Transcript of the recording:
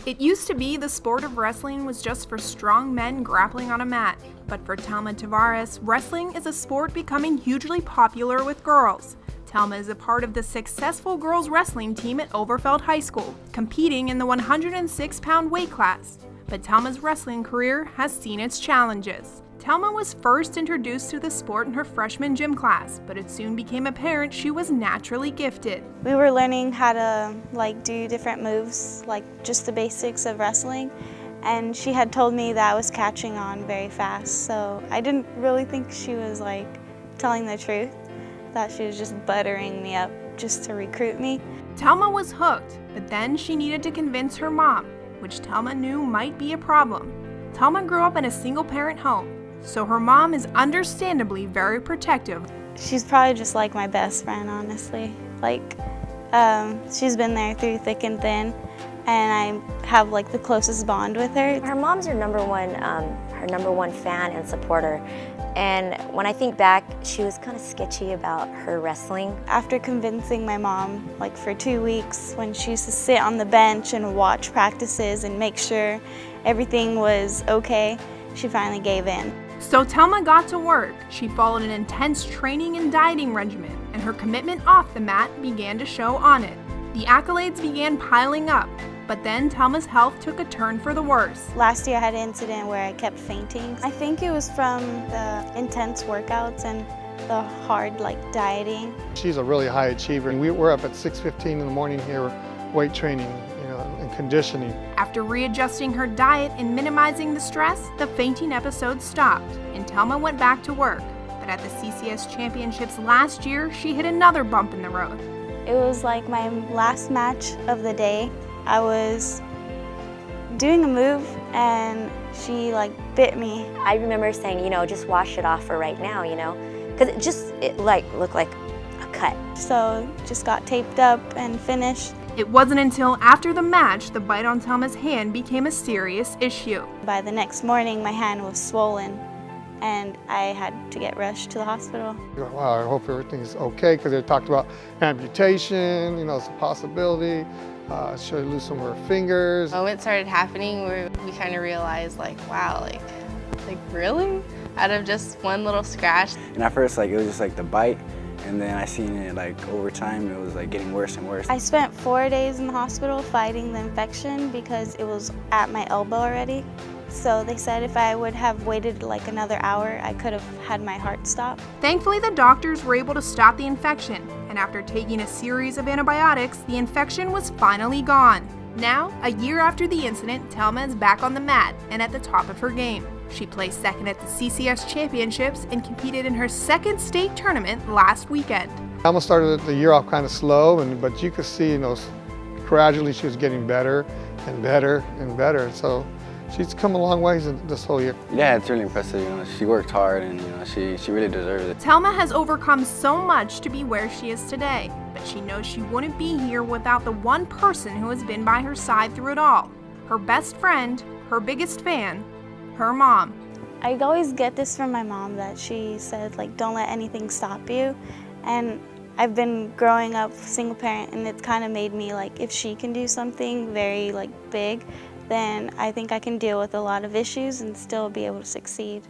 It used to be the sport of wrestling was just for strong men grappling on a mat, but for Telma Taraves, wrestling is a sport becoming hugely popular with girls. Telma is a part of the successful girls wrestling team at Overfeld High School, competing in the 106-pound weight class. But Telma's wrestling career has seen its challenges. Telma was first introduced to the sport in her freshman gym class, but it soon became apparent she was naturally gifted. We were learning how to do different moves, just the basics of wrestling, and she had told me that I was catching on very fast, so I didn't really think she was telling the truth. I thought she was just buttering me up just to recruit me. Telma was hooked, but then she needed to convince her mom, which Telma knew might be a problem. Telma grew up in a single-parent home, so her mom is understandably very protective. She's probably just like my best friend, honestly. She's been there through thick and thin, and I have the closest bond with her. Her mom's her number one fan and supporter. And when I think back, she was kind of sketchy about her wrestling. After convincing my mom, for 2 weeks, when she used to sit on the bench and watch practices and make sure everything was okay, she finally gave in. So Telma got to work. She followed an intense training and dieting regimen, and her commitment off the mat began to show on it. The accolades began piling up, but then Telma's health took a turn for the worse. Last year I had an incident where I kept fainting. I think it was from the intense workouts and the hard dieting. She's a really high achiever. We're up at 6:15 in the morning here, weight training, and conditioning. After readjusting her diet and minimizing the stress, the fainting episode stopped, and Telma went back to work. But at the CCS Championships last year, she hit another bump in the road. It was my last match of the day. I was doing a move and she bit me. I remember saying, just wash it off for right now, because it looked like a cut. So just got taped up and finished. It wasn't until after the match the bite on Telma's hand became a serious issue. By the next morning, my hand was swollen and I had to get rushed to the hospital. Wow, I hope everything's okay, because they talked about amputation, it's a possibility. Should lose some of her fingers. When it started happening, we kind of realized, wow, really? Out of just one little scratch. And at first, it was just the bite, and then I seen it over time, it was getting worse and worse. I spent 4 days in the hospital fighting the infection because it was at my elbow already. So they said if I would have waited another hour, I could have had my heart stop. Thankfully, the doctors were able to stop the infection, and after taking a series of antibiotics, the infection was finally gone. Now, a year after the incident, Telma is back on the mat and at the top of her game. She placed second at the CCS Championships and competed in her second state tournament last weekend. I almost started the year off kind of slow, but you could see, gradually she was getting better and better and better. So she's come a long ways in this whole year. Yeah, it's really impressive. She worked hard, and she really deserves it. Telma has overcome so much to be where she is today, but she knows she wouldn't be here without the one person who has been by her side through it all. Her best friend, her biggest fan, her mom. I always get this from my mom, that she said don't let anything stop you. And I've been growing up single parent, and it's kind of made me if she can do something very big, then I think I can deal with a lot of issues and still be able to succeed.